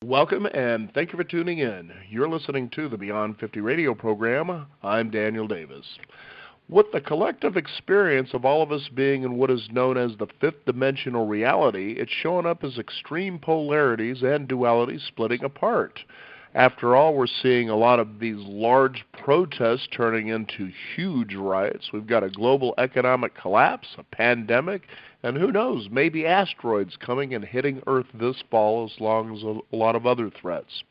Welcome and thank you for tuning in. You're listening to the Beyond 50 radio program. I'm Daniel Davis. With the collective experience of all of us being in what is known as the fifth dimensional reality, it's showing up as extreme polarities and dualities splitting apart. After all, we're seeing a lot of these large protests turning into huge riots. We've got a global economic collapse, a pandemic, and who knows, maybe asteroids coming and hitting Earth this fall, as long as a lot of other threats.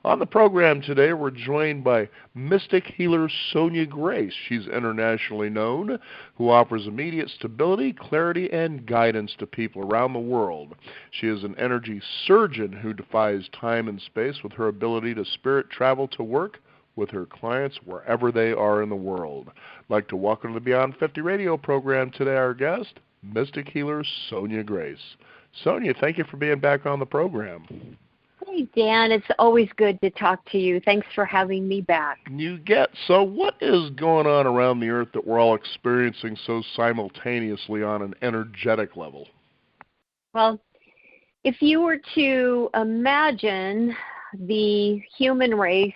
On the program today, we're joined by mystic healer Sonia Grace. She's internationally known, who offers immediate stability, clarity, and guidance to people around the world. She is an energy surgeon who defies time and space with her ability to spirit travel to work with her clients wherever they are in the world. I'd like to welcome to the Beyond 50 radio program today our guest, mystic healer Sonia Grace. Sonia, thank you for being back on the program. Hey, Dan. It's always good to talk to you. Thanks for having me back. So what is going on around the Earth that we're all experiencing so simultaneously on an energetic level? Well, if you were to imagine the human race,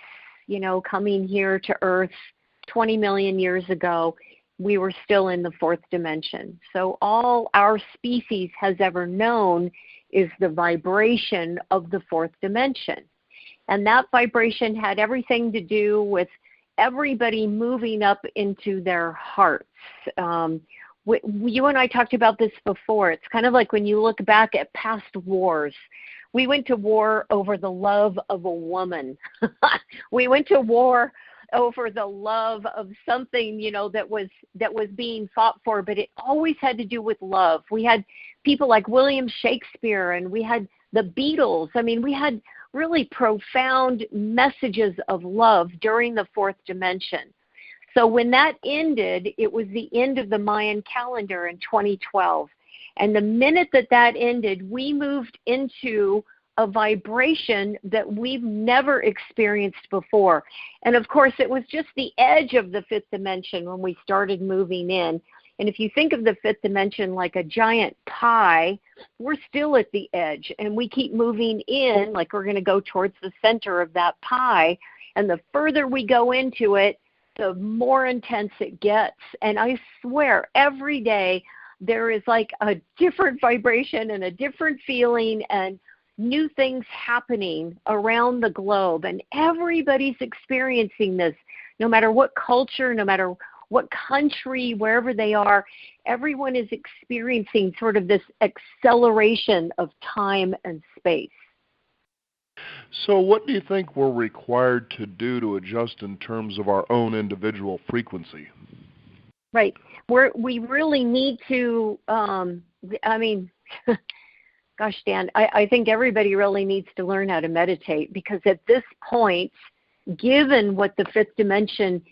coming here to Earth 20 million years ago, we were still in the fourth dimension. So all our species has ever known is the vibration of the fourth dimension. And that vibration had everything to do with everybody moving up into their hearts. You and I talked about this before. It's kind of like when you look back at past wars. We went to war over the love of a woman. We went to war over the love of something, that was being fought for, but it always had to do with love. We had people like William Shakespeare, and we had the Beatles. I mean, we had really profound messages of love during the fourth dimension. So when that ended, it was the end of the Mayan calendar in 2012. And the minute that ended, we moved into a vibration that we've never experienced before. And of course, it was just the edge of the fifth dimension when we started moving in. And if you think of the fifth dimension like a giant pie, we're still at the edge, and we keep moving in like we're going to go towards the center of that pie. And the further we go into it, the more intense it gets. And I swear, every day there is like a different vibration and a different feeling and new things happening around the globe. And everybody's experiencing this, no matter what culture, no matter what country, wherever they are, everyone is experiencing sort of this acceleration of time and space. So what do you think we're required to do to adjust in terms of our own individual frequency? Right. We really need to, gosh, Dan, I think everybody really needs to learn how to meditate, because at this point, given what the fifth dimension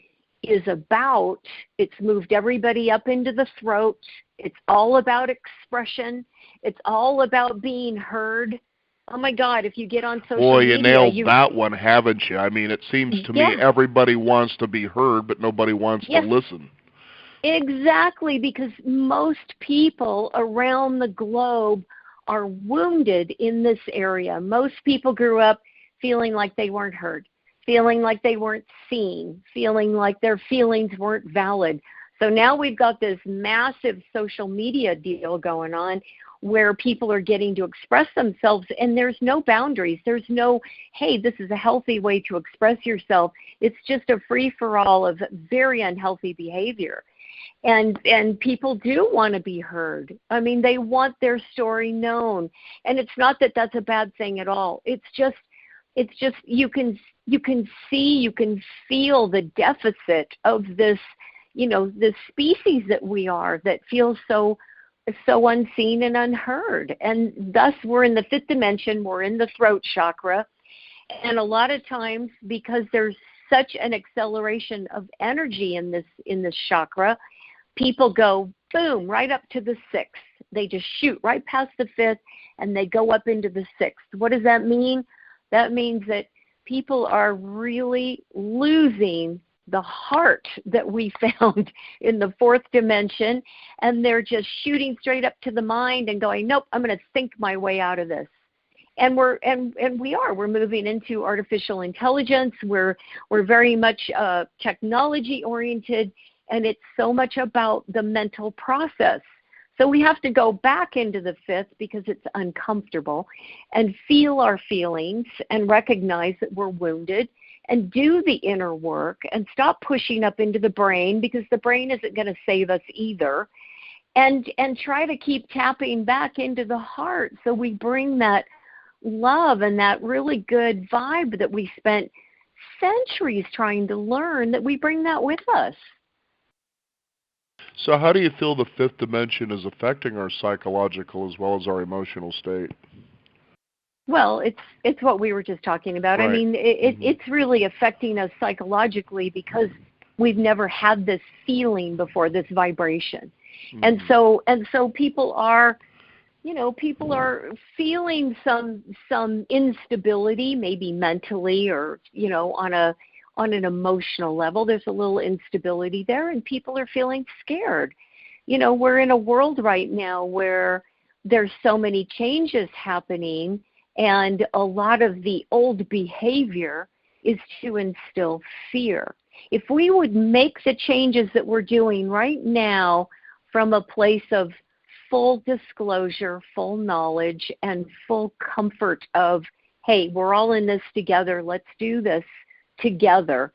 is about, it's moved everybody up into the throat. It's all about expression. It's all about being heard. Oh, my God, if you get on social media... Boy, you nailed that one, haven't you? I mean, it seems to me everybody wants to be heard, but nobody wants to listen. Exactly, because most people around the globe are wounded in this area. Most people grew up feeling like they weren't heard, feeling like they weren't seen, feeling like their feelings weren't valid. So now we've got this massive social media deal going on where people are getting to express themselves, and there's no boundaries. There's no, hey, this is a healthy way to express yourself. It's just a free-for-all of very unhealthy behavior. And people do want to be heard. I mean, they want their story known. And it's not that that's a bad thing at all. It's just you can see, you can feel the deficit of this, this species that we are, that feels so unseen and unheard. And thus we're in the fifth dimension, we're in the throat chakra. And a lot of times, because there's such an acceleration of energy in this chakra, people go, boom, right up to the sixth. They just shoot right past the fifth, and they go up into the sixth. What does that mean? That means that people are really losing the heart that we found in the fourth dimension, and they're just shooting straight up to the mind and going, nope, I'm going to think my way out of this. We're moving into artificial intelligence. We're very much technology oriented, and it's so much about the mental process. So we have to go back into the fifth because it's uncomfortable and feel our feelings and recognize that we're wounded and do the inner work and stop pushing up into the brain, because the brain isn't going to save us either, and try to keep tapping back into the heart so we bring that love and that really good vibe that we spent centuries trying to learn, that we bring that with us. So how do you feel the fifth dimension is affecting our psychological as well as our emotional state? Well, it's what we were just talking about. Right. I mean, it's really affecting us psychologically because we've never had this feeling before, this vibration. And so people are feeling some instability, maybe mentally or, on an emotional level. There's a little instability there, and people are feeling scared. We're in a world right now where there's so many changes happening, and a lot of the old behavior is to instill fear. If we would make the changes that we're doing right now from a place of full disclosure, full knowledge, and full comfort of, hey, we're all in this together, let's do this together,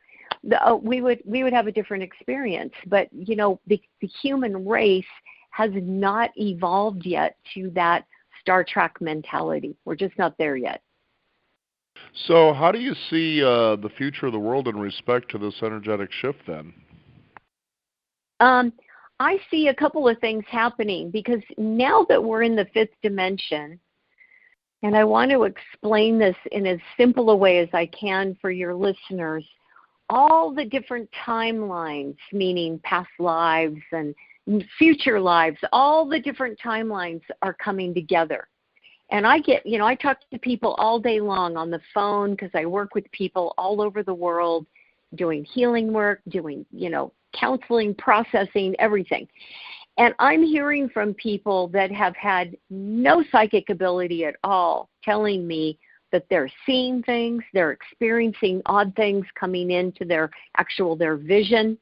we would have a different experience. But, the human race has not evolved yet to that Star Trek mentality. We're just not there yet. So how do you see the future of the world in respect to this energetic shift then? I see a couple of things happening, because now that we're in the fifth dimension, and I want to explain this in as simple a way as I can for your listeners, all the different timelines, meaning past lives and future lives, all the different timelines are coming together. And I talk to people all day long on the phone, because I work with people all over the world doing healing work, doing, counseling, processing, everything. And I'm hearing from people that have had no psychic ability at all, telling me that they're seeing things, they're experiencing odd things coming into their vision.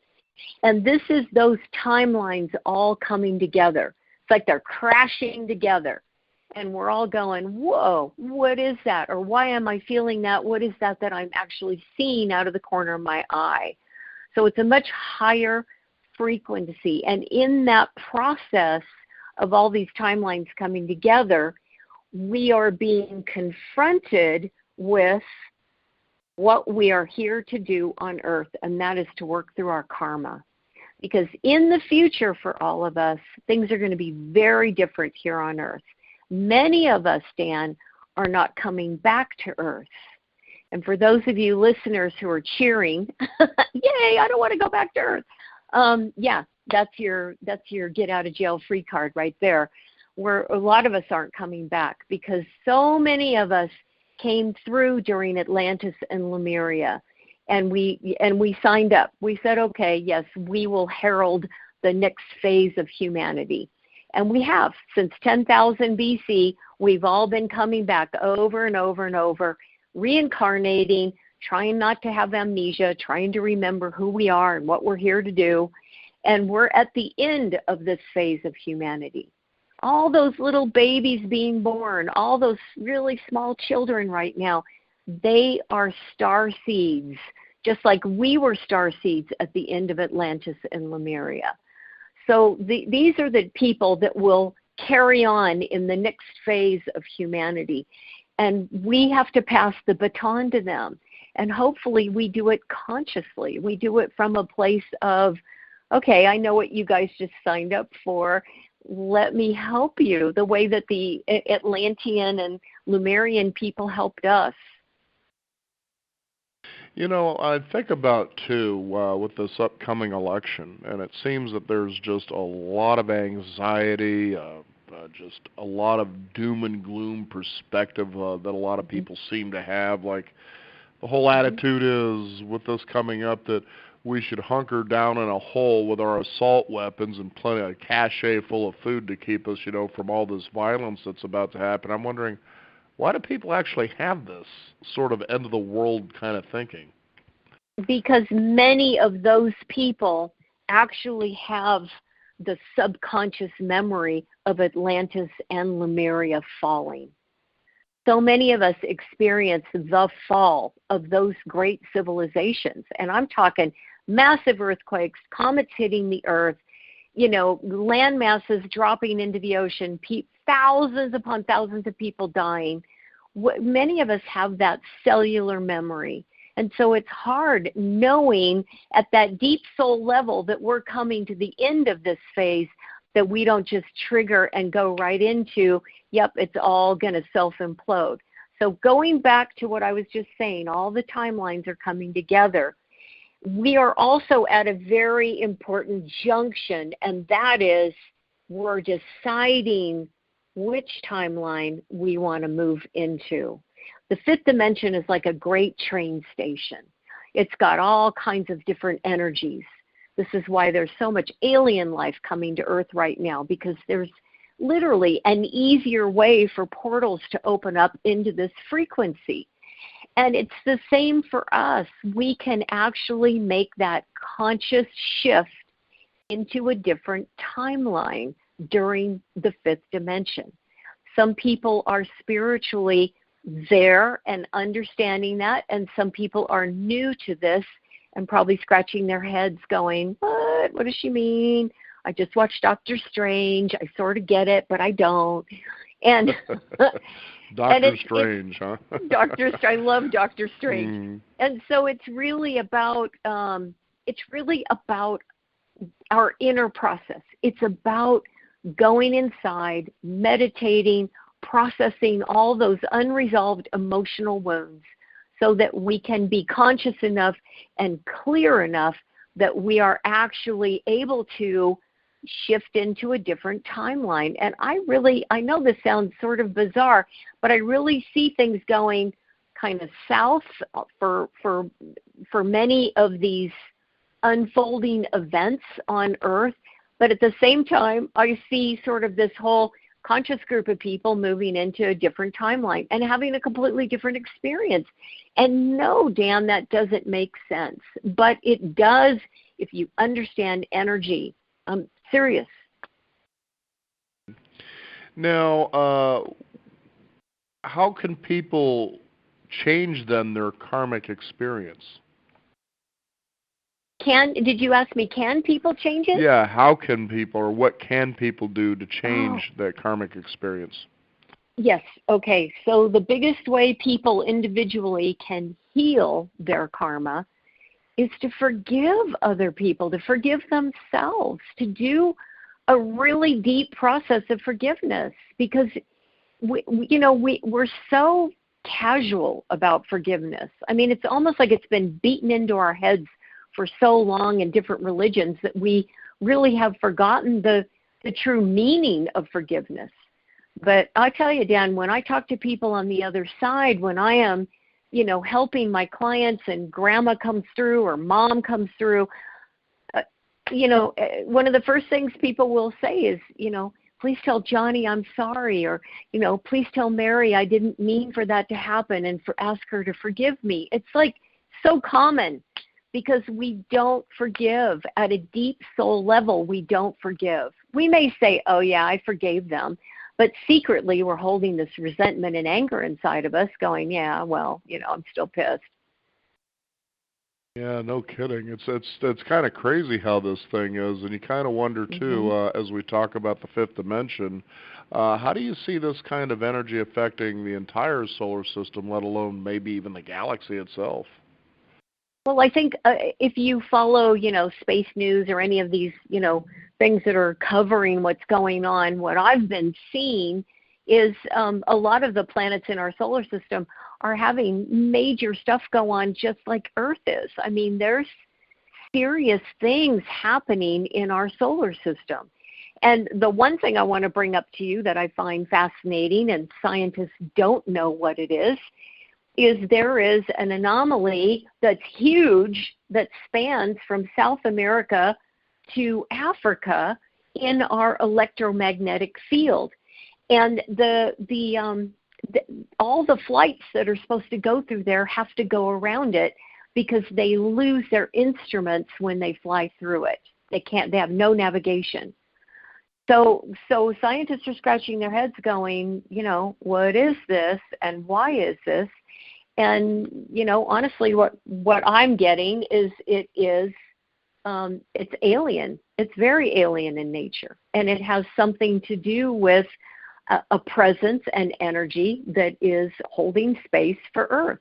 And this is those timelines all coming together. It's like they're crashing together. And we're all going, whoa, what is that? Or why am I feeling that? What is that I'm actually seeing out of the corner of my eye? So it's a much higher frequency. And in that process of all these timelines coming together, we are being confronted with what we are here to do on Earth, and that is to work through our karma. Because in the future for all of us, things are going to be very different here on Earth. Many of us, Dan, are not coming back to Earth. And for those of you listeners who are cheering, yay, I don't want to go back to Earth. That's your get out of jail free card right there, where a lot of us aren't coming back because so many of us came through during Atlantis and Lemuria, and we signed up. We said, okay, yes, we will herald the next phase of humanity. And we have. Since 10,000 BC, we've all been coming back over and over and over, reincarnating, trying not to have amnesia, trying to remember who we are and what we're here to do. And we're at the end of this phase of humanity. All those little babies being born, all those really small children right now, they are star seeds, just like we were star seeds at the end of Atlantis and Lemuria. So these are the people that will carry on in the next phase of humanity. And we have to pass the baton to them. And hopefully we do it consciously. We do it from a place of, okay, I know what you guys just signed up for. Let me help you the way that the Atlantean and Lemurian people helped us. I think about, too, with this upcoming election, and it seems that there's just a lot of anxiety, just a lot of doom and gloom perspective that a lot of people seem to have. Like, the whole attitude is, with this coming up, that we should hunker down in a hole with our assault weapons and plenty of cache full of food to keep us, from all this violence that's about to happen. I'm wondering, Why do people actually have this sort of end of the world kind of thinking? Because many of those people actually have the subconscious memory of Atlantis and Lemuria falling. So many of us experience the fall of those great civilizations. And I'm talking massive earthquakes, comets hitting the earth, land masses dropping into the ocean, thousands upon thousands of people dying. Many of us have that cellular memory. And so it's hard knowing at that deep soul level that we're coming to the end of this phase, that we don't just trigger and go right into, yep, it's all going to self-implode. So going back to what I was just saying, all the timelines are coming together. We are also at a very important junction, and that is we're deciding which timeline we want to move into. The fifth dimension is like a great train station. It's got all kinds of different energies. This is why there's so much alien life coming to Earth right now, because there's literally an easier way for portals to open up into this frequency. And it's the same for us. We can actually make that conscious shift into a different timeline during the fifth dimension. Some people are spiritually there and understanding that, and some people are new to this and probably scratching their heads going, what does she mean? I just watched Dr. Strange. I sort of get it, but I don't. And Dr. Strange, huh? I love Dr. Strange. And so it's really about our inner process. It's about going inside, meditating, processing all those unresolved emotional wounds so that we can be conscious enough and clear enough that we are actually able to shift into a different timeline. And I know this sounds sort of bizarre, but I really see things going kind of south for many of these unfolding events on Earth. But at the same time, I see sort of this whole conscious group of people moving into a different timeline and having a completely different experience. And no, Dan, that doesn't make sense. But it does if you understand energy. I'm serious. Now, how can people change then their karmic experience? Did you ask me, can people change it? Yeah, how can people, or what can people do to change that karmic experience? Yes, okay. So the biggest way people individually can heal their karma is to forgive other people, to forgive themselves, to do a really deep process of forgiveness, because we're so casual about forgiveness. I mean, it's almost like it's been beaten into our heads for so long in different religions that we really have forgotten the true meaning of forgiveness. But I tell you, Dan, when I talk to people on the other side, when I am, helping my clients and grandma comes through or mom comes through, one of the first things people will say is, please tell Johnny I'm sorry, or, please tell Mary I didn't mean for that to happen, and ask her to forgive me. It's like so common. Because we don't forgive. At a deep soul level, we don't forgive. We may say, oh, yeah, I forgave them. But secretly, we're holding this resentment and anger inside of us going, yeah, well, I'm still pissed. Yeah, no kidding. It's kind of crazy how this thing is. And you kind of wonder, too, as we talk about the fifth dimension, how do you see this kind of energy affecting the entire solar system, let alone maybe even the galaxy itself? Well, I think if you follow, space news or any of these, things that are covering what's going on, what I've been seeing is a lot of the planets in our solar system are having major stuff go on just like Earth is. I mean, there's serious things happening in our solar system. And the one thing I want to bring up to you that I find fascinating, and scientists don't know what it is there is an anomaly that's huge that spans from South America to Africa in our electromagnetic field. And all the flights that are supposed to go through there have to go around it because they lose their instruments when they fly through it. They have no navigation. So scientists are scratching their heads going, what is this and why is this? And, honestly, what I'm getting is it's alien. It's very alien in nature. And it has something to do with a presence and energy that is holding space for Earth.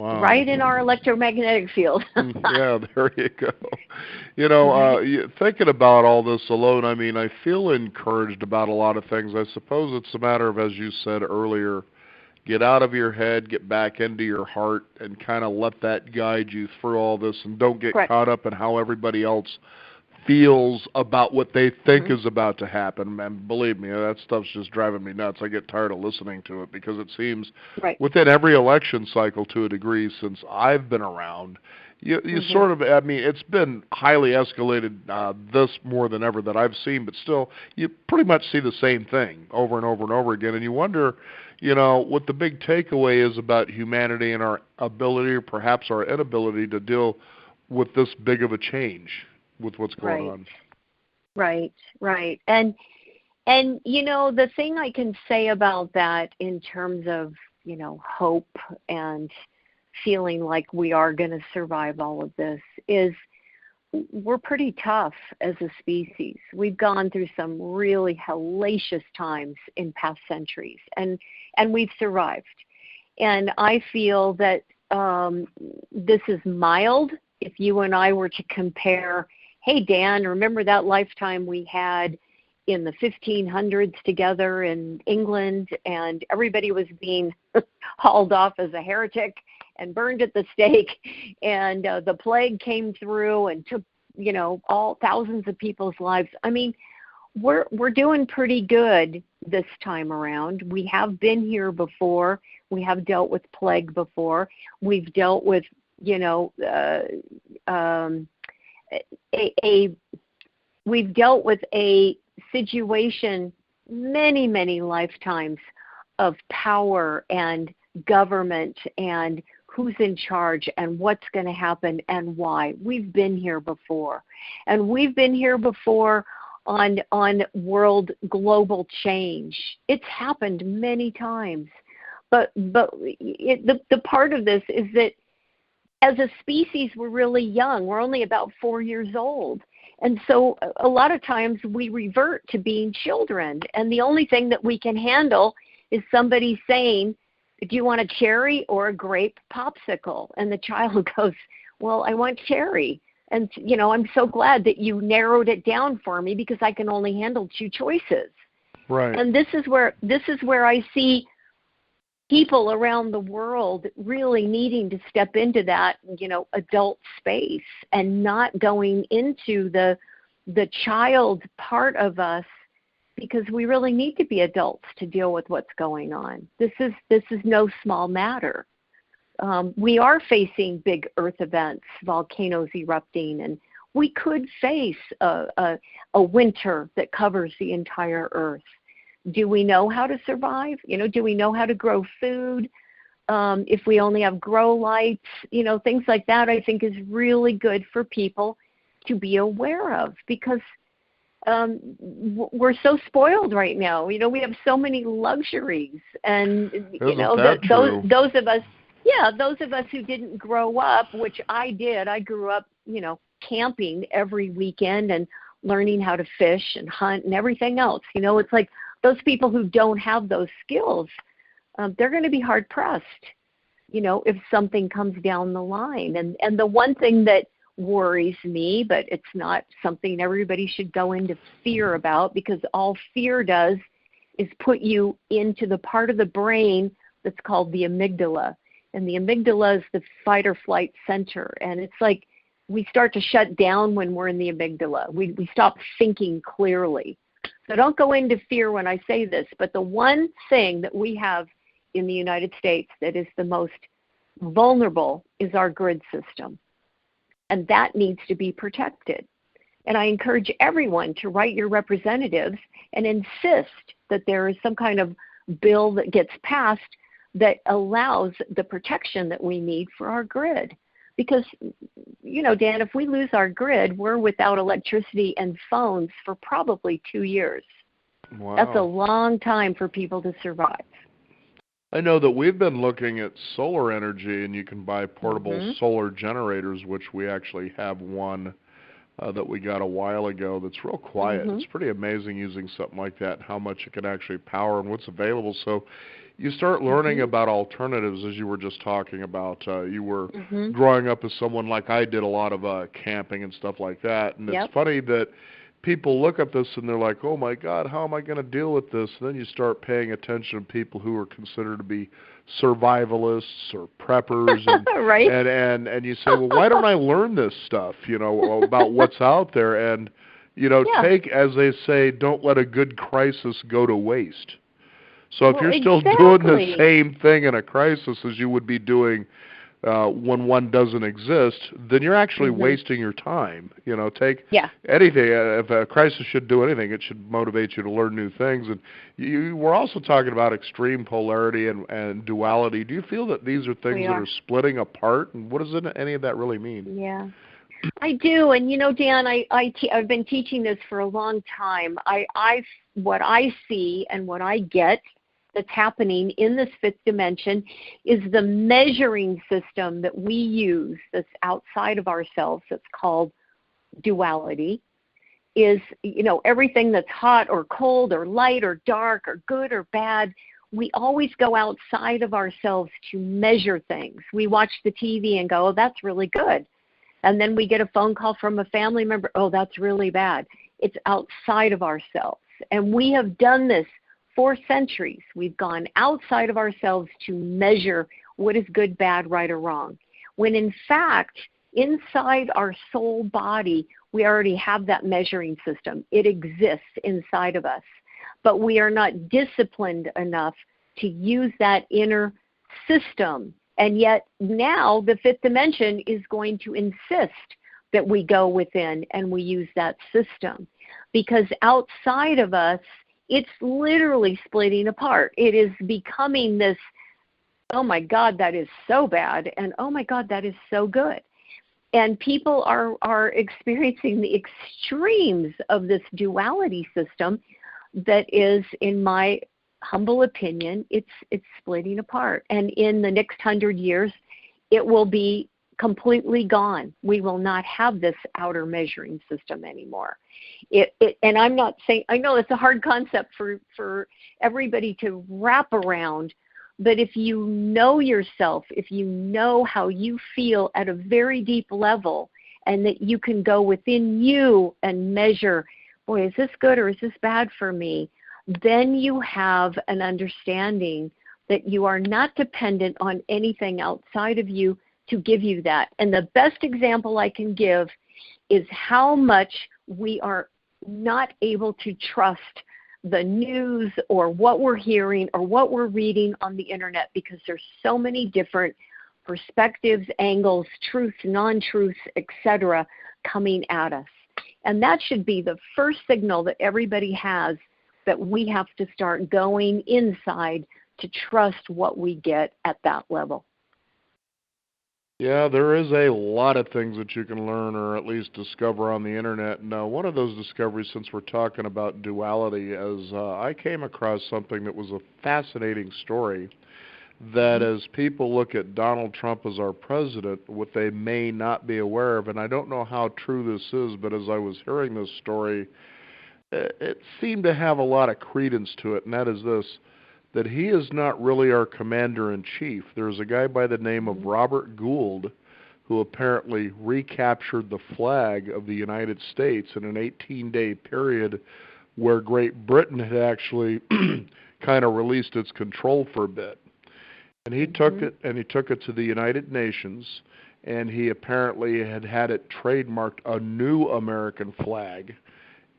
Wow. Right in our electromagnetic field. Yeah, there you go. Thinking about all this alone, I feel encouraged about a lot of things. I suppose it's a matter of, as you said earlier, get out of your head, get back into your heart, and kind of let that guide you through all this, and don't get Correct. caught up in how everybody else feels about what they think is about to happen. And believe me, that stuff's just driving me nuts. I get tired of listening to it because it seems within every election cycle to a degree since I've been around, you sort of, it's been highly escalated this more than ever that I've seen, but still, you pretty much see the same thing over and over and over again. And you wonder, what the big takeaway is about humanity and our ability or perhaps our inability to deal with this big of a change with what's going on. Right. And the thing I can say about that in terms of, hope and feeling like we are going to survive all of this is we're pretty tough as a species. We've gone through some really hellacious times in past centuries, and we've survived. And I feel that this is mild. If you and I were to compare, hey, Dan, remember that lifetime we had in the 1500s together in England, and everybody was being hauled off as a heretic and burned at the stake, and the plague came through and took, all thousands of people's lives. We're doing pretty good this time around. We have been here before. We have dealt with plague before. We've dealt with, we've dealt with a situation many, many lifetimes of power and government and who's in charge and what's going to happen and why. We've been here before. And we've been here before on world global change. It's happened many times. But the part of this is that as a species, we're really young. We're only about 4 years old. And so a lot of times we revert to being children. And the only thing that we can handle is somebody saying, do you want a cherry or a grape popsicle? And the child goes, well, I want cherry. And, I'm so glad that you narrowed it down for me because I can only handle 2 choices. Right. And this is where I see people around the world really needing to step into that, adult space and not going into the child part of us, because we really need to be adults to deal with what's going on. This is no small matter. We are facing big earth events, volcanoes erupting, and we could face a winter that covers the entire earth. Do we know how to survive? Do we know how to grow food? If we only have grow lights, things like that, I think is really good for people to be aware of, because we're so spoiled right now. We have so many luxuries, and those of us who didn't grow up, which I did. I grew up, camping every weekend and learning how to fish and hunt and everything else. It's like those people who don't have those skills, they're going to be hard pressed, if something comes down the line. And the one thing that worries me, but it's not something everybody should go into fear about, because all fear does is put you into the part of the brain that's called the amygdala. And the amygdala is the fight or flight center. And it's like we start to shut down when we're in the amygdala. We stop thinking clearly. So don't go into fear when I say this, but the one thing that we have in the United States that is the most vulnerable is our grid system. And that needs to be protected. And I encourage everyone to write your representatives and insist that there is some kind of bill that gets passed that allows the protection that we need for our grid. Because, Dan, if we lose our grid, we're without electricity and phones for probably 2 years. Wow. That's a long time for people to survive. I know that we've been looking at solar energy, and you can buy portable solar generators, which we actually have one that we got a while ago that's real quiet. It's pretty amazing using something like that and how much it can actually power and what's available. So you start learning about alternatives, as you were just talking about. You were growing up as someone like I did, a lot of camping and stuff like that. And it's funny that people look at this and they're like, oh my God, how am I going to deal with this? And then you start paying attention to people who are considered to be survivalists or preppers, and, and you say, well, why don't I learn this stuff, about what's out there? And, take, as they say, don't let a good crisis go to waste. So if you're still doing the same thing in a crisis as you would be doing when one doesn't exist, then you're actually wasting your time. Take anything. If a crisis should do anything, it should motivate you to learn new things. And we're also talking about extreme polarity and duality. Do you feel that these are things that are splitting apart? And what does any of that really mean? Yeah, I do. And, Dan, I've been teaching this for a long time. What I see and what I get that's happening in this fifth dimension is the measuring system that we use that's outside of ourselves, that's called duality, is, everything that's hot or cold or light or dark or good or bad. We always go outside of ourselves to measure things. We watch the TV and go, oh, that's really good. And then we get a phone call from a family member, oh, that's really bad. It's outside of ourselves. And we have done this for centuries. We've gone outside of ourselves to measure what is good, bad, right, or wrong. When in fact, inside our soul body, we already have that measuring system. It exists inside of us. But we are not disciplined enough to use that inner system. And yet now the fifth dimension is going to insist that we go within and we use that system. Because outside of us, it's literally splitting apart. It is becoming this, oh my God, that is so bad, and oh my God, that is so good. And people are experiencing the extremes of this duality system that is, in my humble opinion, it's splitting apart. And in the next 100 years, it will be completely gone. We will not have this outer measuring system anymore. And I'm not saying, I know it's a hard concept for everybody to wrap around, but if you know yourself, if you know how you feel at a very deep level, and that you can go within you and measure, boy, is this good or is this bad for me? Then you have an understanding that you are not dependent on anything outside of you to give you that. And the best example I can give is how much we are not able to trust the news or what we're hearing or what we're reading on the internet, because there's so many different perspectives, angles, truths, non-truths, etc., coming at us. And that should be the first signal that everybody has, that we have to start going inside to trust what we get at that level. Yeah, there is a lot of things that you can learn or at least discover on the internet. And one of those discoveries, since we're talking about duality, is I came across something that was a fascinating story, that as people look at Donald Trump as our president, what they may not be aware of, and I don't know how true this is, but as I was hearing this story, it seemed to have a lot of credence to it, and that is this, that he is not really our commander-in-chief. There's a guy by the name of Robert Gould who apparently recaptured the flag of the United States in an 18-day period where Great Britain had actually kind of released its control for a bit. And he took it, and he took it to the United Nations, and he apparently had it trademarked a new American flag.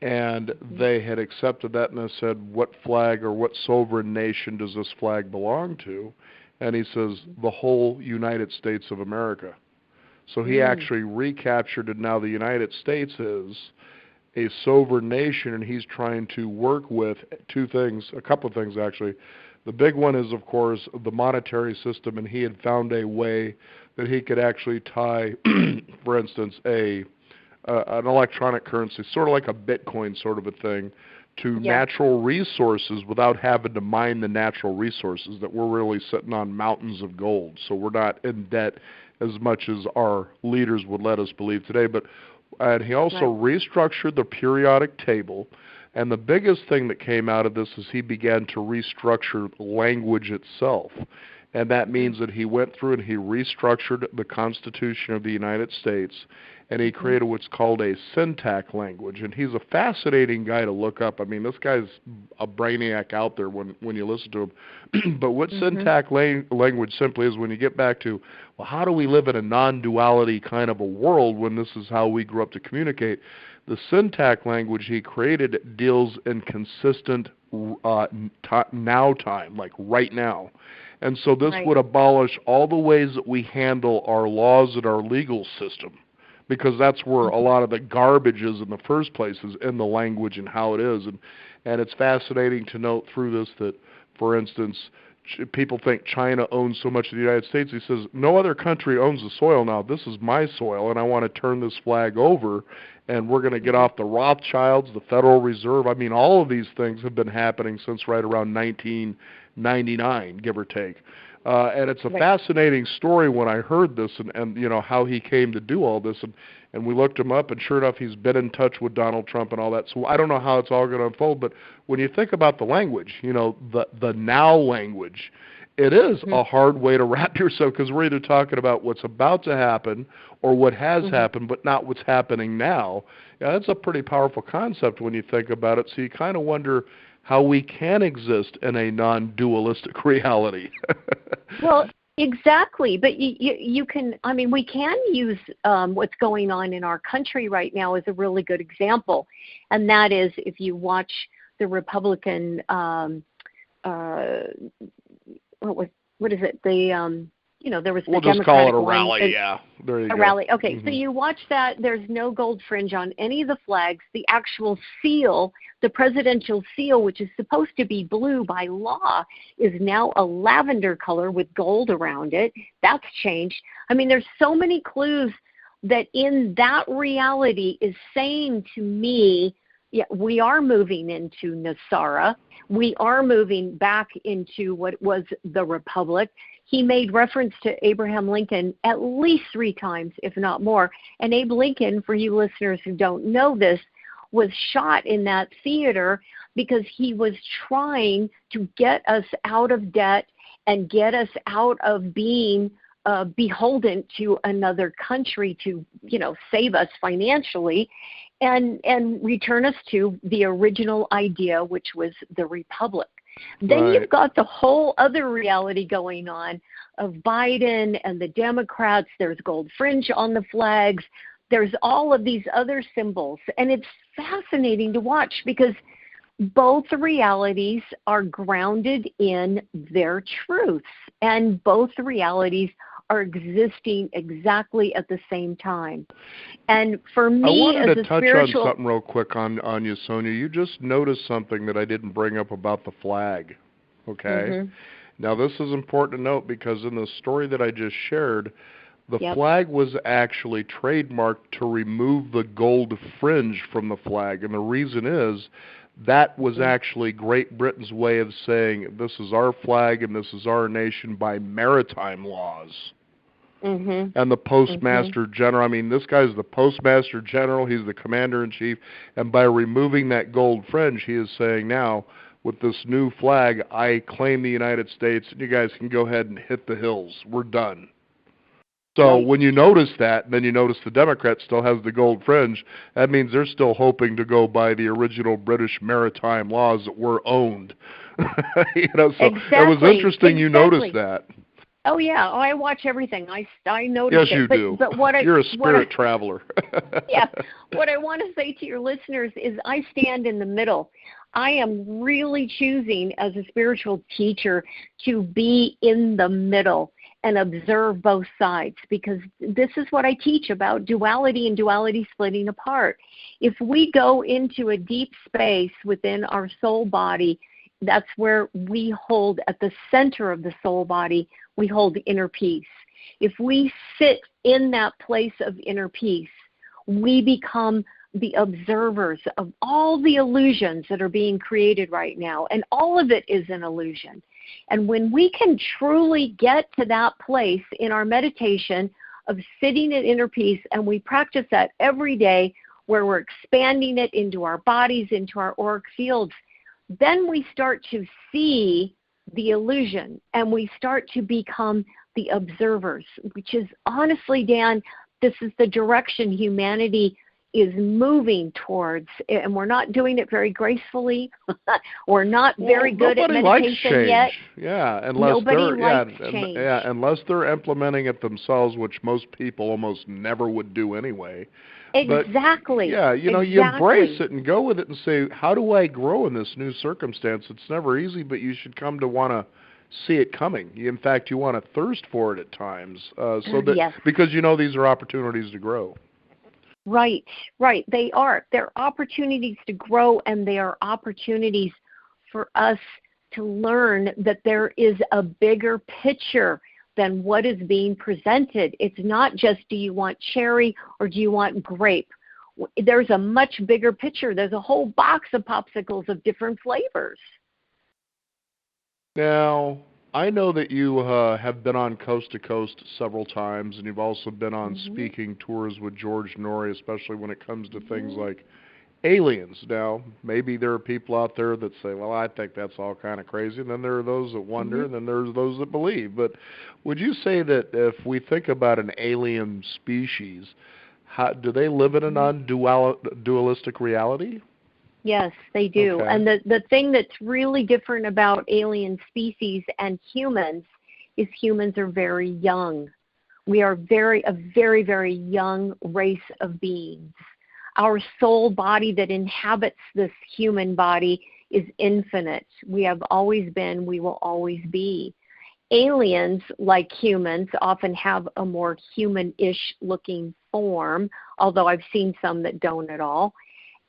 And they had accepted that, and they said, what flag or what sovereign nation does this flag belong to? And he says, the whole United States of America. So he actually recaptured it. Now the United States is a sovereign nation, and he's trying to work with two things, a couple of things actually. The big one is, of course, the monetary system, and he had found a way that he could actually tie, for instance, an electronic currency, sort of like a Bitcoin sort of a thing, to natural resources without having to mine the natural resources, that we're really sitting on mountains of gold. So we're not in debt as much as our leaders would let us believe today. And he also restructured the periodic table. And the biggest thing that came out of this is he began to restructure language itself. And that means that he went through and he restructured the Constitution of the United States, and he created what's called a Syntactic Language. And he's a fascinating guy to look up. I mean, this guy's a brainiac out there when you listen to him. But what Syntactic Language simply is, when you get back to, well, how do we live in a non-duality kind of a world when this is how we grew up to communicate? The Syntactic Language he created deals in consistent now time, like right now. And so this would abolish all the ways that we handle our laws and our legal system, because that's where a lot of the garbage is in the first place, is in the language and how it is. And it's fascinating to note through this that, for instance, people think China owns so much of the United States. He says, no other country owns the soil now. This is my soil, and I want to turn this flag over, and we're going to get off the Rothschilds, the Federal Reserve. I mean, all of these things have been happening since right around 1999, give or take. And it's a fascinating story when I heard this, and you know, how he came to do all this. And we looked him up, and sure enough, he's been in touch with Donald Trump and all that. So I don't know how it's all going to unfold, but when you think about the language, you know, the now language, it is a hard way to wrap yourself, because we're either talking about what's about to happen or what has happened, but not what's happening now. Yeah, that's a pretty powerful concept when you think about it. So you kind of wonder how we can exist in a non-dualistic reality. Well, exactly. But you can, I mean, we can use what's going on in our country right now as a really good example. And that is, if you watch the Republican, what is it? You know, there was the We'll just Democratic call it a one, rally, yeah. There you go. A rally. Okay, so you watch that. There's no gold fringe on any of the flags. The actual seal, the presidential seal, which is supposed to be blue by law, is now a lavender color with gold around it. That's changed. I mean, there's so many clues that in that reality is saying to me, yeah, we are moving into Nasara. We are moving back into what was the Republic. He made reference to Abraham Lincoln at least 3 times, if not more. And Abe Lincoln, for you listeners who don't know this, was shot in that theater because he was trying to get us out of debt and get us out of being beholden to another country to, you know, save us financially and return us to the original idea, which was the Republic. Then you've got the whole other reality going on of Biden and the Democrats. There's gold fringe on the flags. There's all of these other symbols. And it's fascinating to watch because both realities are grounded in their truths. And both realities are existing exactly at the same time. And for me, I wanted to touch on something real quick on you, Sonia. You just noticed something that I didn't bring up about the flag, okay? Now, this is important to note because in the story that I just shared, the flag was actually trademarked to remove the gold fringe from the flag. And the reason is that was actually Great Britain's way of saying this is our flag and this is our nation by maritime laws. And the Postmaster General, I mean, this guy's the Postmaster General, he's the Commander-in-Chief, and by removing that gold fringe, he is saying now, with this new flag, I claim the United States, and you guys can go ahead and hit the hills. We're done. So when you notice that, and then you notice the Democrat still has the gold fringe, that means they're still hoping to go by the original British maritime laws that were owned. You know, so it was interesting you noticed that. Oh, yeah. Oh, I watch everything. I notice it. Yes, you do. But what You're a spirit traveler. Yeah. What I want to say to your listeners is I stand in the middle. I am really choosing as a spiritual teacher to be in the middle and observe both sides, because this is what I teach about duality and duality splitting apart. If we go into a deep space within our soul body That's where we hold, at the center of the soul body, we hold inner peace. If we sit in that place of inner peace, we become the observers of all the illusions that are being created right now, and all of it is an illusion. And when we can truly get to that place in our meditation of sitting in inner peace, and we practice that every day, where we're expanding it into our bodies, into our auric fields, then we start to see the illusion, and we start to become the observers, which is, honestly, Dan, this is the direction humanity is moving towards, and we're not doing it very gracefully. We're not very good at meditation yet. Yeah, unless they're implementing it themselves, which most people almost never would do anyway. Exactly. But, you embrace it and go with it and say, how do I grow in this new circumstance? It's never easy, but you should come to want to see it coming. In fact, you want to thirst for it at times, yes. because these are opportunities to grow. Right. They are. They're opportunities to grow, and they are opportunities for us to learn that there is a bigger picture than what is being presented. It's not just, do you want cherry or do you want grape? There's a much bigger picture. There's a whole box of popsicles of different flavors. Now, I know that you have been on Coast to Coast several times, and you've also been on speaking tours with George Norrie, especially when it comes to things like aliens. Now, maybe there are people out there that say, well, I think that's all kind of crazy, and then there are those that wonder, and then there's those that believe. But would you say that if we think about an alien species, do they live in a non-dualistic reality? Yes, they do. Okay. And the thing that's really different about alien species and humans is humans are very young. We are a very, very young race of beings. Our soul body that inhabits this human body is infinite. We have always been, we will always be. Aliens, like humans, often have a more human-ish looking form, although I've seen some that don't at all.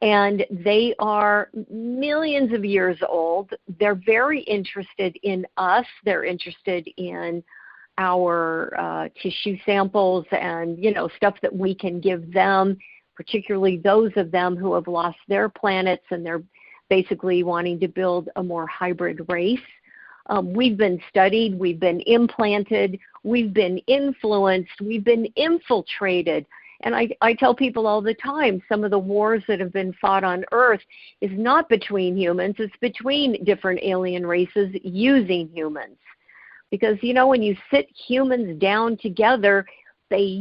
And they are millions of years old. They're very interested in us. They're interested in our tissue samples and, stuff that we can give them, particularly those of them who have lost their planets, and they're basically wanting to build a more hybrid race. We've been studied. We've been implanted. We've been influenced. We've been infiltrated. And I tell people all the time, some of the wars that have been fought on Earth is not between humans, it's between different alien races using humans. Because, when you sit humans down together, they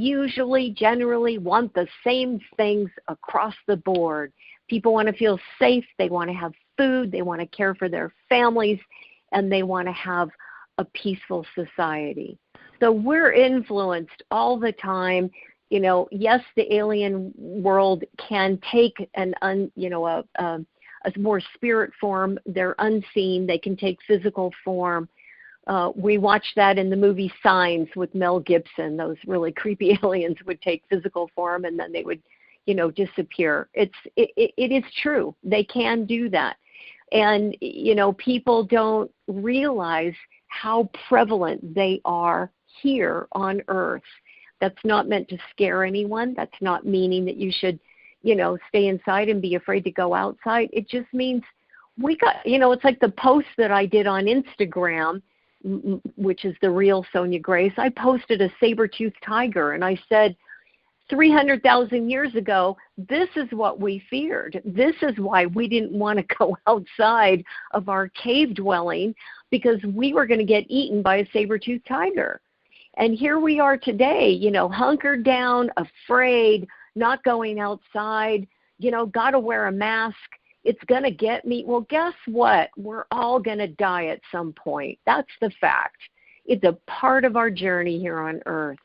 generally want the same things across the board. People want to feel safe, they want to have food, they want to care for their families, and they want to have a peaceful society. So we're influenced all the time. Yes, the alien world can take a more spirit form. They're unseen. They can take physical form. We watched that in the movie Signs with Mel Gibson. Those really creepy aliens would take physical form, and then they would, disappear. It is true. They can do that. And, people don't realize how prevalent they are here on Earth. That's not meant to scare anyone. That's not meaning that you should, stay inside and be afraid to go outside. It just means we got, it's like the post that I did on Instagram, which is the real Sonia Grace. I posted a saber-toothed tiger, and I said, 300,000 years ago, this is what we feared. This is why we didn't want to go outside of our cave dwelling, because we were going to get eaten by a saber-toothed tiger. And here we are today, hunkered down, afraid, not going outside, got to wear a mask. It's going to get me. Well, guess what? We're all going to die at some point. That's the fact. It's a part of our journey here on Earth.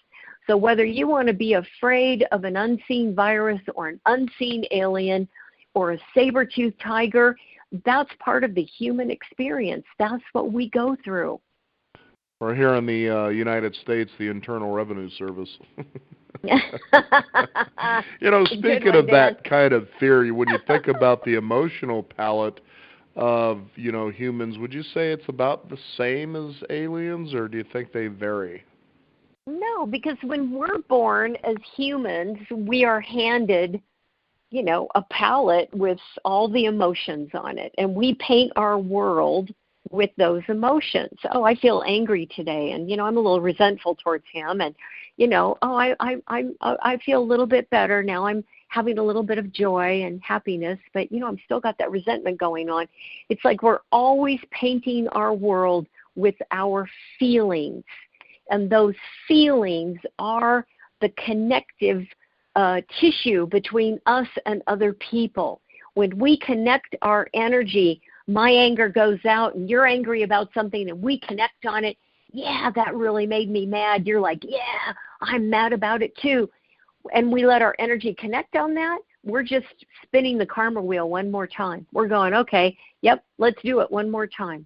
So whether you want to be afraid of an unseen virus or an unseen alien or a saber-toothed tiger, that's part of the human experience. That's what we go through. Or here in the United States, the Internal Revenue Service. Speaking of that kind of fear, when you think about the emotional palette of, humans, would you say it's about the same as aliens, or do you think they vary? No, because when we're born as humans, we are handed, a palette with all the emotions on it, and we paint our world with those emotions. Oh, I feel angry today, and I'm a little resentful towards him, and I feel a little bit better now. I'm having a little bit of joy and happiness, but I'm still got that resentment going on. It's like we're always painting our world with our feelings, and those feelings are the connective tissue between us and other people. When we connect our energy, my anger goes out and you're angry about something and we connect on it. Yeah, that really made me mad. You're like, yeah, I'm mad about it too. And we let our energy connect on that. We're just spinning the karma wheel one more time. We're going, okay, yep, let's do it one more time.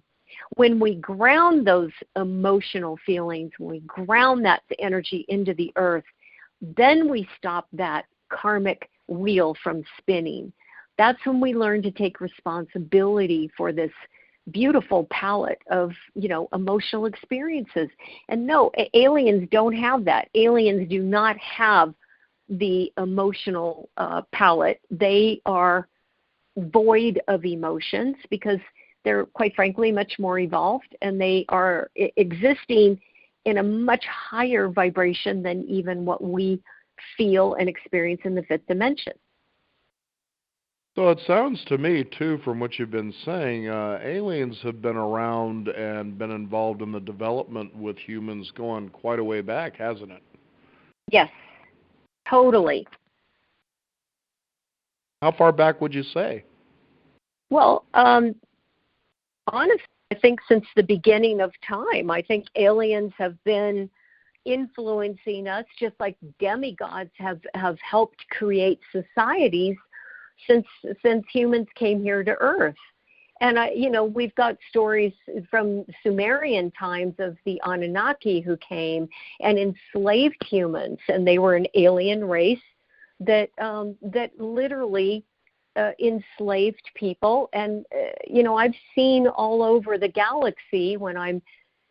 When we ground those emotional feelings, when we ground that energy into the earth, then we stop that karmic wheel from spinning. That's when we learn to take responsibility for this beautiful palette of, emotional experiences. And no, aliens don't have that. Aliens do not have the emotional palette. They are void of emotions because they're, quite frankly, much more evolved, and they are existing in a much higher vibration than even what we feel and experience in the fifth dimension. So it sounds to me, too, from what you've been saying, aliens have been around and been involved in the development with humans going quite a way back, hasn't it? Yes, totally. How far back would you say? Well, honestly, I think since the beginning of time. I think aliens have been influencing us just like demigods have helped create societies since humans came here to Earth. And we've got stories from Sumerian times of the Anunnaki who came and enslaved humans, and they were an alien race that literally enslaved people. And I've seen all over the galaxy when I'm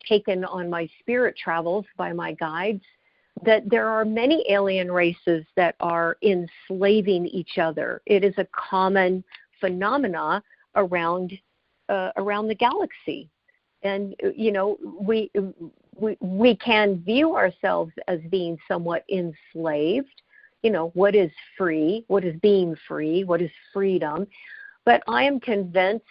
taken on my spirit travels by my guides that there are many alien races that are enslaving each other. It is a common phenomena around the galaxy, and we can view ourselves as being somewhat enslaved. What is free? What is being free? What is freedom? But I am convinced,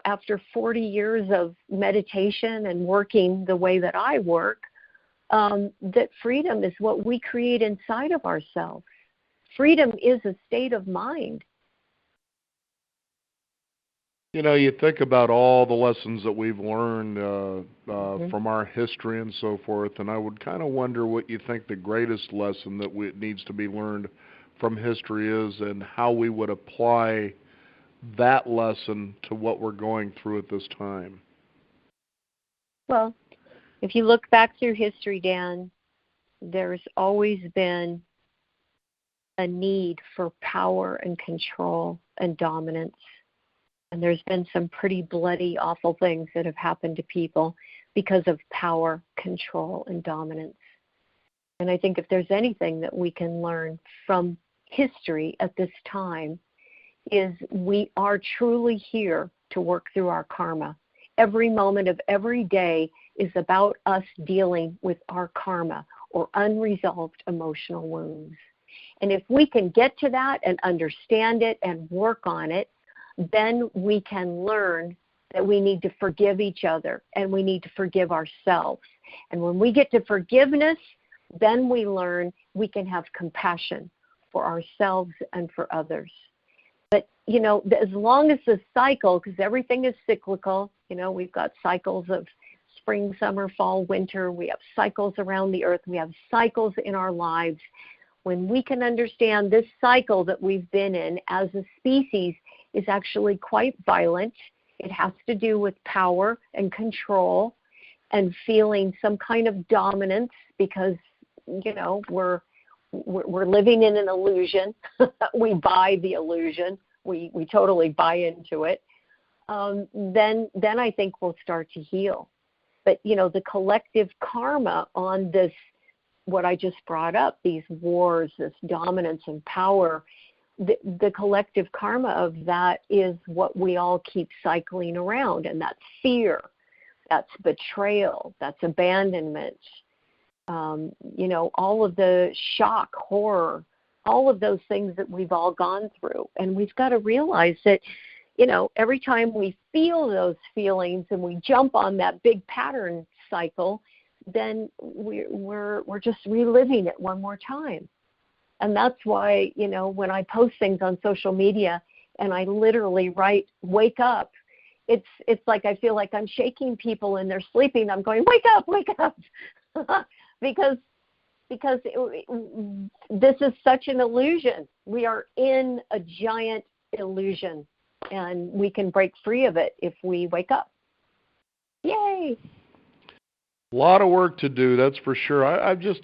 after 40 years of meditation and working the way that I work, that freedom is what we create inside of ourselves. Freedom is a state of mind. You think about all the lessons that we've learned from our history and so forth, and I would kind of wonder what you think the greatest lesson that needs to be learned from history is, and how we would apply that lesson to what we're going through at this time. Well, if you look back through history, Dan, there's always been a need for power and control and dominance. And there's been some pretty bloody, awful things that have happened to people because of power, control, and dominance. And I think if there's anything that we can learn from history at this time, is we are truly here to work through our karma. Every moment of every day is about us dealing with our karma or unresolved emotional wounds. And if we can get to that and understand it and work on it, then we can learn that we need to forgive each other and we need to forgive ourselves. And when we get to forgiveness, then we learn we can have compassion for ourselves and for others. But, as long as the cycle, because everything is cyclical, we've got cycles of spring, summer, fall, winter. We have cycles around the earth. We have cycles in our lives. When we can understand this cycle that we've been in as a species is actually quite violent. It has to do with power and control and feeling some kind of dominance because, we're living in an illusion. We buy the illusion. We totally buy into it. then I think we'll start to heal. But, the collective karma on this, what I just brought up, these wars, this dominance and power, the collective karma of that is what we all keep cycling around. And that's fear, that's betrayal, that's abandonment, all of the shock, horror, all of those things that we've all gone through. And we've got to realize that, every time we feel those feelings and we jump on that big pattern cycle, then we're just reliving it one more time. And that's why, when I post things on social media and I literally write, wake up, it's like I feel like I'm shaking people and they're sleeping. I'm going, wake up, because this is such an illusion. We are in a giant illusion, and we can break free of it if we wake up. Yay! A lot of work to do, that's for sure. I guess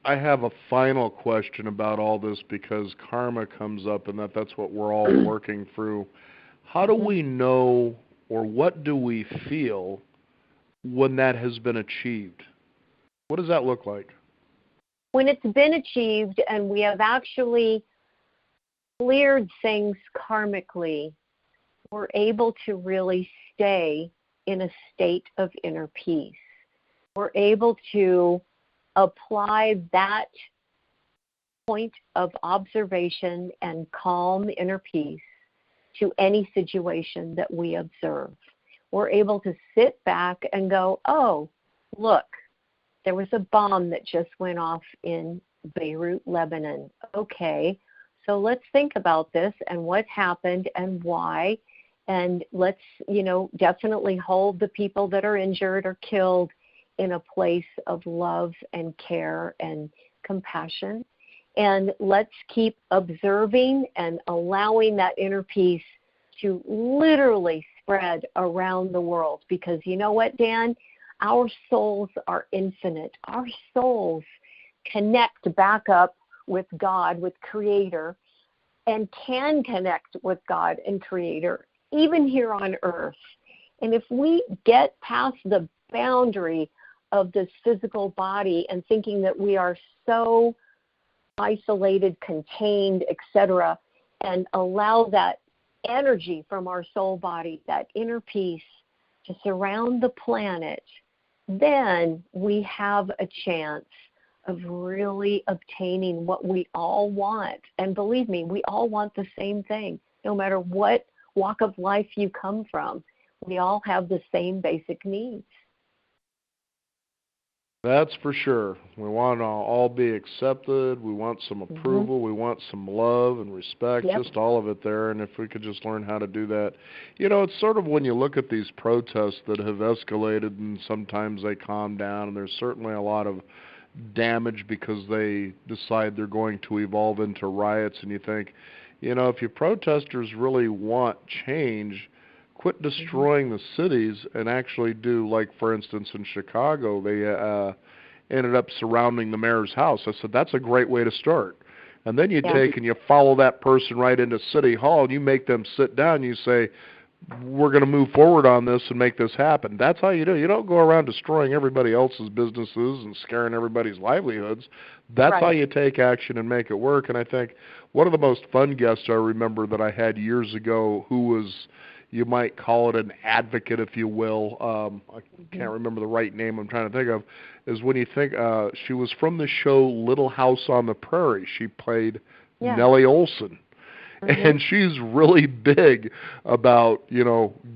I have a final question about all this, because karma comes up and that's what we're all working through. How do we know, or what do we feel when that has been achieved? What does that look like? When it's been achieved and we have actually cleared things karmically, we're able to really stay in a state of inner peace. We're able to apply that point of observation and calm inner peace to any situation that we observe. We're able to sit back and go, oh, look, there was a bomb that just went off in Beirut, Lebanon. Okay, so let's think about this and what happened and why. And let's, definitely hold the people that are injured or killed in a place of love and care and compassion. And let's keep observing and allowing that inner peace to literally spread around the world. Because you know what, Dan? Our souls are infinite. Our souls connect back up with God, with Creator, and can connect with God and Creator, even here on Earth. And if we get past the boundary of this physical body and thinking that we are so isolated, contained, etc., and allow that energy from our soul body, that inner peace, to surround the planet, then we have a chance of really obtaining what we all want. And believe me, we all want the same thing. No matter what walk of life you come from, we all have the same basic needs. That's for sure. We want to all be accepted. We want some approval. We want some love and respect, just all of it there. And if we could just learn how to do that. It's sort of when you look at these protests that have escalated and sometimes they calm down, and there's certainly a lot of damage because they decide they're going to evolve into riots, and you think, if you protesters really want change, quit destroying the cities and actually do, like, for instance, in Chicago, they ended up surrounding the mayor's house. I said, that's a great way to start. And then you take and you follow that person right into City Hall, and you make them sit down, and you say, we're going to move forward on this and make this happen. That's how you do it. You don't go around destroying everybody else's businesses and scaring everybody's livelihoods. That's how you take action and make it work. And I think one of the most fun guests I remember that I had years ago, who was, you might call it an advocate, if you will, I can't remember the right name I'm trying to think of, is when you think, she was from the show Little House on the Prairie. She played Nellie Olson. And she's really big about,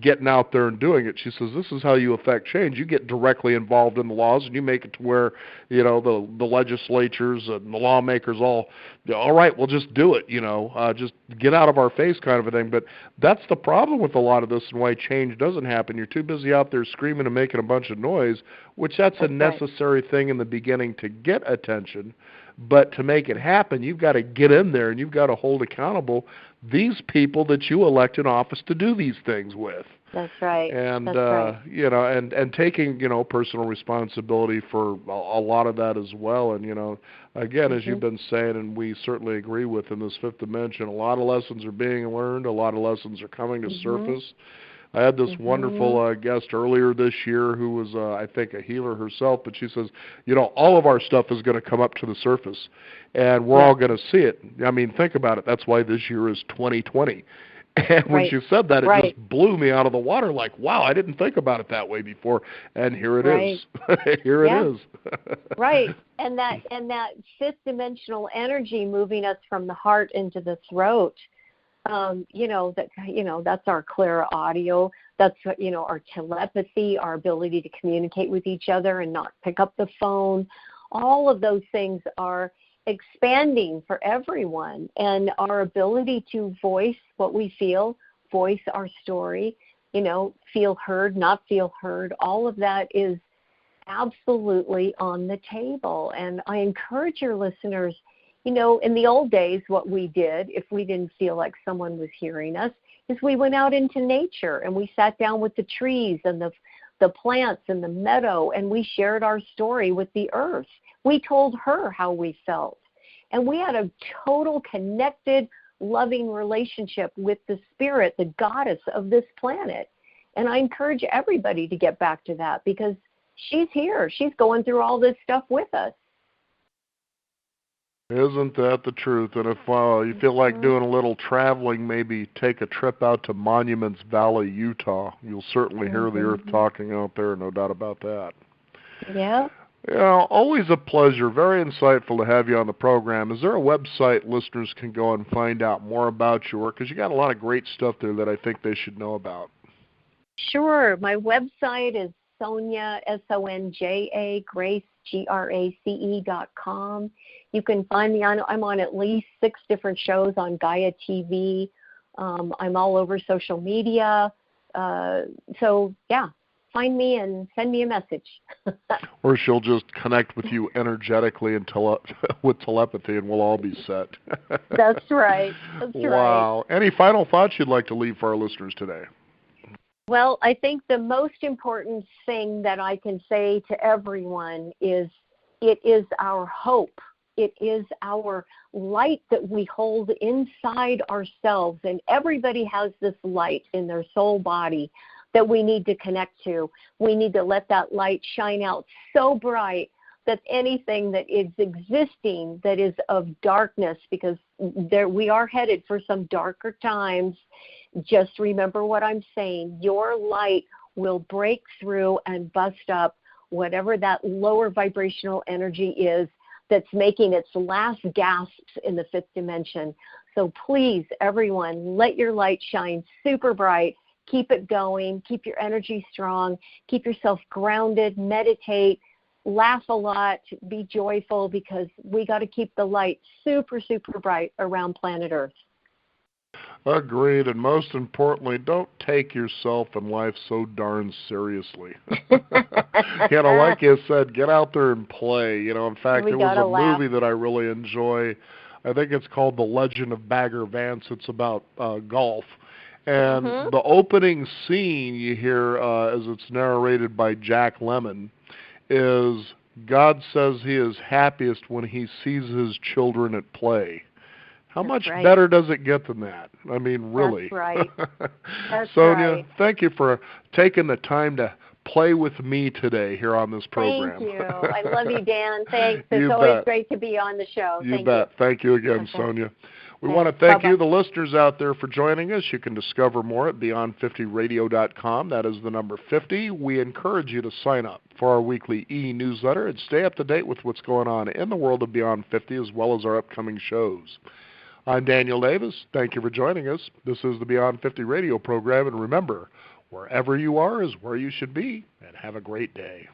getting out there and doing it. She says, this is how you affect change. You get directly involved in the laws, and you make it to where, the legislatures and the lawmakers all right, we'll just do it, just get out of our face kind of a thing. But that's the problem with a lot of this and why change doesn't happen. You're too busy out there screaming and making a bunch of noise, which that's a necessary thing in the beginning to get attention. But to make it happen, you've got to get in there and you've got to hold accountable these people that you elect in office to do these things with. That's right. And, That's right. and taking, personal responsibility for a lot of that as well. And, again, as you've been saying, and we certainly agree with in this fifth dimension, a lot of lessons are being learned. A lot of lessons are coming to surface. I had this Mm-hmm. wonderful guest earlier this year who was, I think, a healer herself, but she says, all of our stuff is going to come up to the surface, and we're Yeah. all going to see it. I mean, think about it. That's why this year is 2020. And when Right. she said that, it just Right. blew me out of the water. Like, wow, I didn't think about it that way before, and here it is. Right. Here it Yeah. is. Right. And that fifth dimensional energy moving us from the heart into the throat. That's our clear audio. That's our telepathy, our ability to communicate with each other and not pick up the phone. All of those things are expanding for everyone, and our ability to voice what we feel, voice our story, feel heard, not feel heard. All of that is absolutely on the table. And I encourage your listeners, in the old days, what we did, if we didn't feel like someone was hearing us, is we went out into nature and we sat down with the trees and the plants and the meadow, and we shared our story with the earth. We told her how we felt. And we had a total connected, loving relationship with the spirit, the goddess of this planet. And I encourage everybody to get back to that, because she's here. She's going through all this stuff with us. Isn't that the truth? And if you feel like doing a little traveling, maybe take a trip out to Monuments Valley, Utah. You'll certainly hear the earth talking out there, no doubt about that. Yeah. Yeah, always a pleasure. Very insightful to have you on the program. Is there a website listeners can go and find out more about your work? Because you got a lot of great stuff there that I think they should know about. Sure. My website is Sonia, SONJA, Grace, GRACE.com. You can find me I'm on at least 6 different shows on Gaia TV. I'm all over social media. So, yeah, find me and send me a message. Or she'll just connect with you energetically and with telepathy, and we'll all be set. That's right. That's wow. right. Any final thoughts you'd like to leave for our listeners today? Well, I think the most important thing that I can say to everyone is it is our hope. It is our light that we hold inside ourselves, and everybody has this light in their soul body that we need to connect to. We need to let that light shine out so bright that anything that is existing that is of darkness, because we are headed for some darker times, just remember what I'm saying. Your light will break through and bust up whatever that lower vibrational energy is that's making its last gasps in the fifth dimension. So please, everyone, let your light shine super bright. Keep it going. Keep your energy strong. Keep yourself grounded. Meditate. Laugh a lot. Be joyful, because we got to keep the light super, super bright around planet Earth. Agreed, and most importantly, don't take yourself and life so darn seriously. Like you said, get out there and play. In fact, there was a movie that I really enjoy. I think it's called The Legend of Bagger Vance. It's about golf. And the opening scene you hear as it's narrated by Jack Lemmon is God says he is happiest when he sees his children at play. How much better does it get than that? I mean, really. That's right. That's Sonia, right. thank you for taking the time to play with me today here on this program. Thank you. I love you, Dan. Thanks. It's always great to be on the show. You bet. Thank you again, Sonia. We want to thank you, the listeners out there, for joining us. You can discover more at beyond50radio.com. That is the number 50. We encourage you to sign up for our weekly e-newsletter and stay up to date with what's going on in the world of Beyond 50, as well as our upcoming shows. I'm Daniel Davis. Thank you for joining us. This is the Beyond 50 radio program, and remember, wherever you are is where you should be, and have a great day.